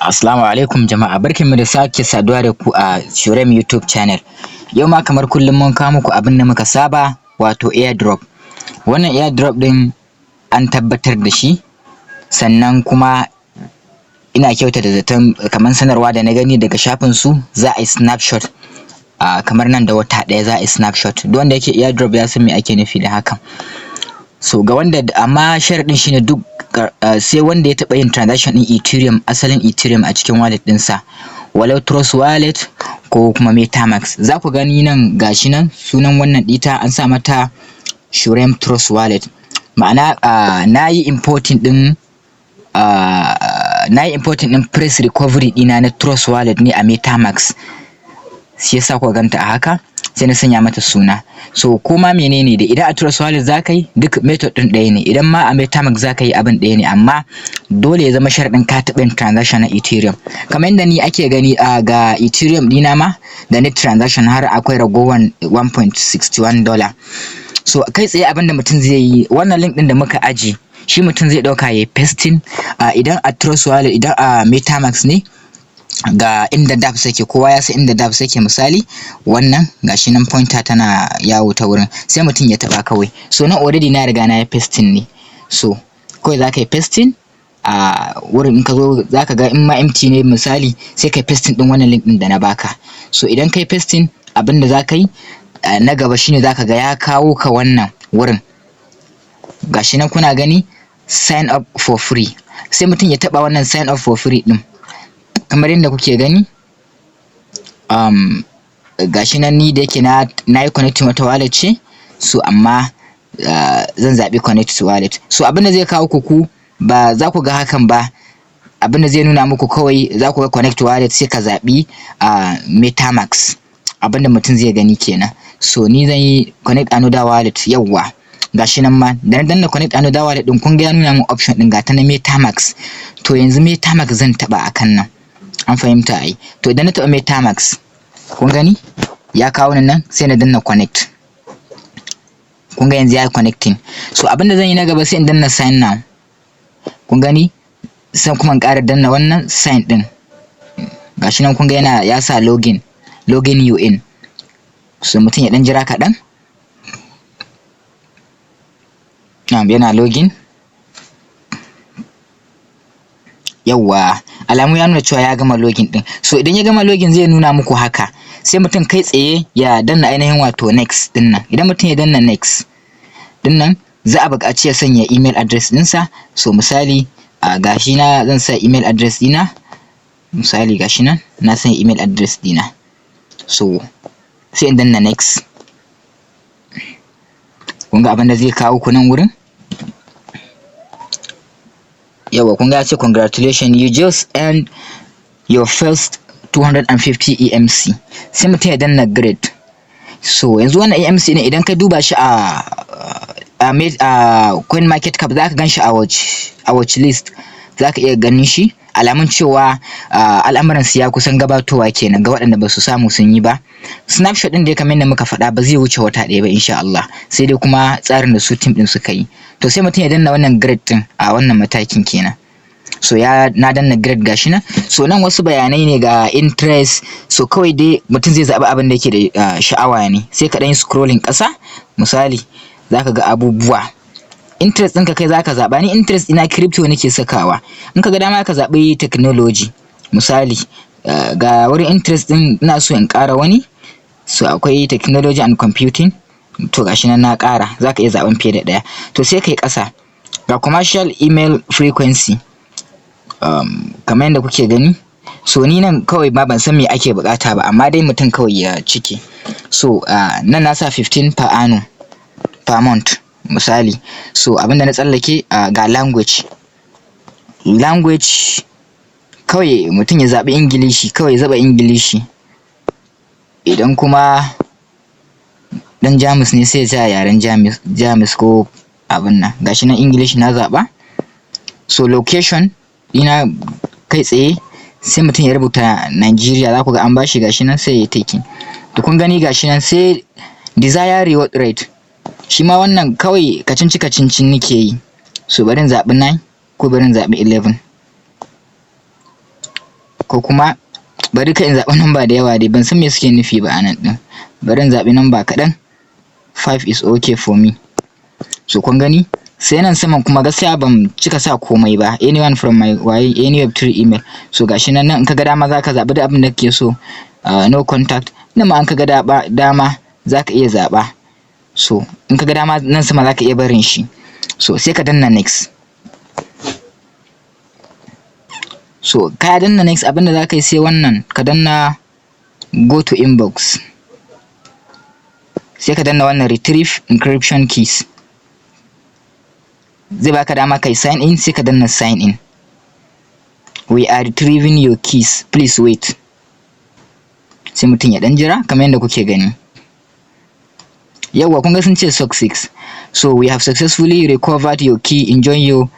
Assalamu alaikum jama'a, barkanmu da sake saduwa da ku a Shurem YouTube channel. Yau ma kamar kullum mun kawo muku abin da muka saba, wato airdrop. Wannan airdrop din an tabbatar da shi, sannan kuma ina kyautata zaton kamar sanarwa da na gani daga shafin su za a yi snapshot kamar nan da wata ɗaya za a yi snapshot. Duk wanda yake airdrop ya san me ake nufi da hakan. So ga wanda amma sharaɗin shine duk sai wanda ya taɓa yin transaction ɗin Ethereum, asalin Ethereum a cikin wallet ɗinsa, walau Trust Wallet ko kuma MetaMask. Za ku gani nan gashi nan sunan wannan ɗita an sa mata Shurem Trust Wallet. Ma'ana na yi importing ɗin press recovery ɗina na Trust Wallet ne a MetaMask. Shi yasa ku ganta a haka, sai na sanya mata suna. So koma menene da idan a Trust Wallet za ka yi duk method ɗin ɗaya ne, idan ma a MetaMask za ka yi abin ɗaya ne, amma dole ya zama sharaɗin ka taɓa yin transaction na Ethereum. Kamar yadda ni ake gani ga Ethereum ɗina ma da net transaction har akwai ragowar $1.61. So kai tsaye abin da mutum zai yi, wannan link ɗin da muka aji shi mutum zai ɗauka ya yi pasting idan a Trust Wallet, idan a MetaMask ne ga inda dApps yake, kowa ya san inda dApps yake. Misali wannan gashi nan pointer tana yawo ta wurin, sai mutum ya taba kawai. So nan already na riga na yi pasting ne, so kawai za ka yi pasting a wurin. In ka zo za ka ga in ma empty ne misali, sai ka yi pasting din wannan link din da na baka. So idan ka yi pasting, abin da za ka yi na gaba shine za ka ga ya kawo ka wannan wurin, gashi nan kuna gani sign up for free. Sai mutum ya taba wannan sign up for free din kamar yadda kuke gani. Gashi nan ni da yake na yi connecting wata wallet ce, so amma zan zaɓi connect to wallet. So abinda zai kawo ku ba za ku ga hakan ba, abinda zai nuna muku kawai za ku ga connect to wallet, sai ka zaɓi MetaMask. Abinda mutum zai gani kenan. So ni zan yi connect another wallet. Yawwa gashi nan ma da na danna connect another wallet din, kun ga ya nuna min option din ga ta na MetaMask. To yanzu MetaMask zan taɓa akan nan, an fahimta ai. To idan na taɓa MetaMask, kun gani ya kawo ni nan, sai na danna connect. Kun ga yanzu ya yi connecting. So abinda zan yi na gaba sai in danna sign now. Kun gani sai kuma in ƙara danna wannan sign din. Gashi nan kun ga ya sa login you in. So mutum ya dan jira kaɗan. Yana login. Yawwa alamu ya nuna cewa ya gama login din. So idan ya gama login zai nuna muku haka, sai mutum kai tsaye ya danna ainihin wato next din nan. Idan mutum ya danna next din nan, za a buƙaci ya sanya email address ɗinsa. So misali gashi na zan sa email address ɗina, misali gashi nan na sanya email address ɗina. So sai in danna next. Kun ga abin da zai kawo ku nan wurin. Yawa kun ga ya ce congratulations, you just earned your first 250 EMC. Sai mutum ya danna grade. So yanzu wannan EMC ne idan ka duba shi a coin market cap, za ka gan shi a watch list, za ka iya ganin shi, alamun cewa al'amuran su ya kusan gabatowa kenan ga waɗanda ba su samu sun yi ba. Snapshot ɗin da ya kamar yadda muka faɗa ba zai wuce wata ɗaya ba insha Allah, sai dai kuma tsarin da su team ɗin suka yi. To sai mutum ya danna wannan grade ɗin a wannan matakin kenan. So na danna grade gashi nan. So nan wasu bayanai ne ga interest. So kawai dai mutum zai zaɓi abin da yake da sha'awa ne, sai ka ɗan yi scrolling ƙasa. Misali za ka ga abubuwa, interest ɗinka kai za ka zaɓa. Ni interest ina crypto nake sakawa. In ka ga dama ka zaɓi technology. Misali ga wurin interest ɗin ina so in ƙara wani, so akwai technology and computing. To gashi nan na ƙara, za ka iya zaɓen fiye da ɗaya. To sai kai ƙasa ga commercial email frequency, kamar yadda kuke gani. So ni nan kawai ma ban san me ake buƙata ba, amma dai mutum kawai ya cike. So nan na sa 15 per annum per month misali. So abinda na tsallake ga language kawai mutum ya zaɓi Ingilishi, kawai ya zaɓa Ingilishi. Idan kuma dan Jamus ne sai ya sa yaren Jamus ko abin nan. Gashi nan English na zaɓa. So location ina kai tsaye sai mutum ya rubuta Nigeria, za ku ga an bashi gashi nan sai ya take. To kun gani gashi nan sai desire reward rate. shi ma wannan kawai kacinci nake yi. So bari in zaɓi 9 ko bari in zaɓi 11 ko kuma bari ka in zaɓi number da yawa dai, ban san me suke nufi ba a nan ɗin. Bari in zaɓi number kaɗan, 5 is okay for me. So kun gani, sai nan saman kuma gaskiya ban cika sa komai ba, anyone from my any web3 email. So gashi nan in ka ga dama za ka zaɓi da abin da kake so, no contact. Nan ma in ka ga dama za ka iya zaɓa. So in ka ga dama nan sama za ka iya barin shi. So sai ka danna next. So ka danna next, abinda za ka yi sai wannan ka danna go to inbox, sai ka danna wannan retrieve encryption keys, zai baka dama kai sign in, sai ka danna sign in. We are retrieving your keys, please wait. Sai mutum ya dan jira kamar yadda kuke gani. Yawwa kun ga sun ce success. So we have successfully recovered your key, enjoy your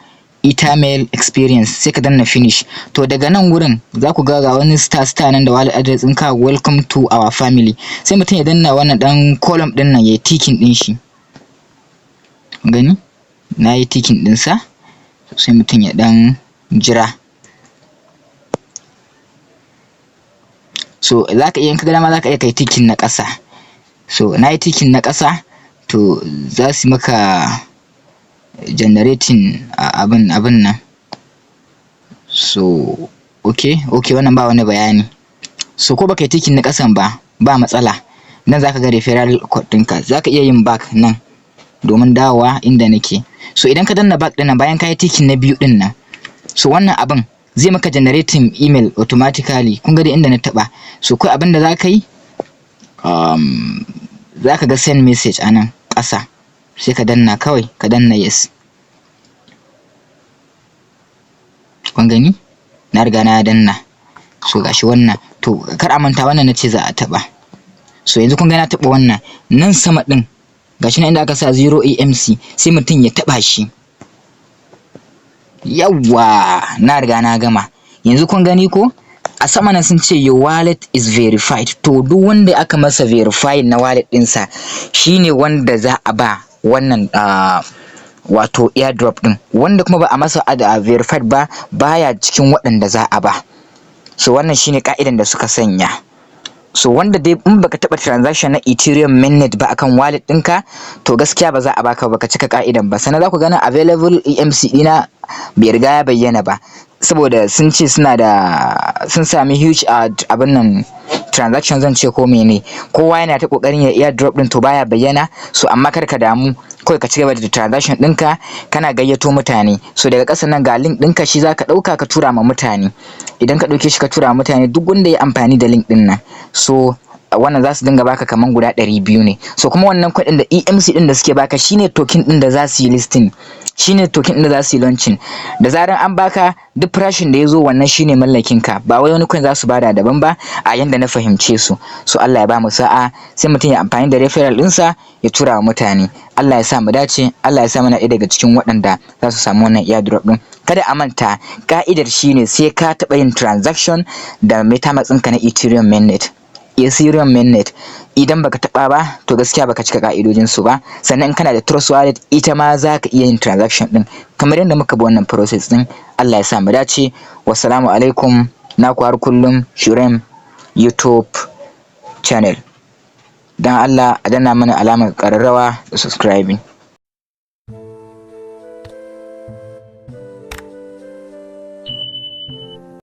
Ethermail experience. Sai ka danna finish. To daga nan wurin za ku ga wani star nan da wallet address ɗinka, welcome to our family. Sai mutum ya danna wannan dan column ɗin nan, ya yi ticking ɗin shi. Gani? Na yi ticking ɗinsa. Sai mutum ya dan jira. So za ka iya, in ka ga dama za ka iya kai ticking na ƙasa. So na yi ticking na ƙasa, to za su maka generating abin nan. So okay wannan ba wani bayani. So ko baka yi ticking na ƙasan ba matsala. Nan za ka ga referral code ɗinka, za ka iya yin back nan domin dawowa inda nake. So idan ka danna back ɗin nan, bayan ka yi ticking na biyu ɗin nan, so wannan abin zai maka generating email automatically. Kun ga da inda na taɓa. So kai abin da za ka yi, za ka ga send message a nan ƙasa, sai ka danna kawai, ka danna yes. Kun gani? Na riga na danna. So gashi wannan, to kar a manta wannan nace za a taɓa. So yanzu kun ga na taɓa wannan, nan sama ɗin gashi nan inda aka sa 0 EMC, sai mutum ya taɓa shi. Yawwa, na riga na gama. Yanzu kun gani ko? A sama nan sun ce your wallet is verified. To duk wanda aka masa verify na wallet ɗinsa shine wanda za a ba wannan wato airdrop ɗin. Wanda kuma ba a masa verified ba, baya cikin waɗanda za a ba. So wannan shine ka'idan da suka sanya. So wanda dai in baka taɓa transaction na Ethereum mainnet ba akan wallet ɗinka, to gaskiya ba za a baka, baka cika ka'idan ba. Sannan za ku gana available EMC ɗina bai riga ya bayyana ba, saboda sun ce sun sami huge abin nan transaction, zan ce ko mene. Kowa yana ta kokarin ya airdrop ɗin, to baya bayyana. So amma kar ka damu, kawai ka ci gaba da transaction ɗinka, kana gayyato mutane. So daga ƙasa nan ga link ɗinka, shi za ka ɗauka ka tura ma mutane. Idan ka ɗauke shi ka tura ma mutane, duk wanda ya amfani da link ɗin nan, so wannan za su dinga baka kaman guda 200 ne. So kuma wannan kuɗin da EMC ɗin da suke baka shine token ɗin da za su yi listing, shine token ɗin da za su yi launching. Da zaran an baka, duk farashin da ya zo wannan shine mallakin ka, ba wai wani coin za su bada daban ba, a yanda na fahimce su. So Allah ya ba mu sa'a, sai mutum ya amfani da referral ɗinsa ya tura wa mutane. Allah ya sa mu dace, Allah ya sa mana ɗaya daga cikin waɗanda za su samu wannan airdrop ɗin. Kada a manta, ka'idar shine sai ka taɓa yin transaction da metamask ɗinka na Ethereum mainnet. Idan baka taɓa ba, to gaskiya baka cika ka'idojin su ba. Sannan in kana da trust wallet, ita ma za ka iya yin transaction ɗin kamar yadda muka bi wannan process ɗin. Allah ya sa mu dace. Wassalamu alaikum. Naku har kullum, Shurem YouTube channel. Dan Allah a danna mana alamar ƙararrawa da subscribing.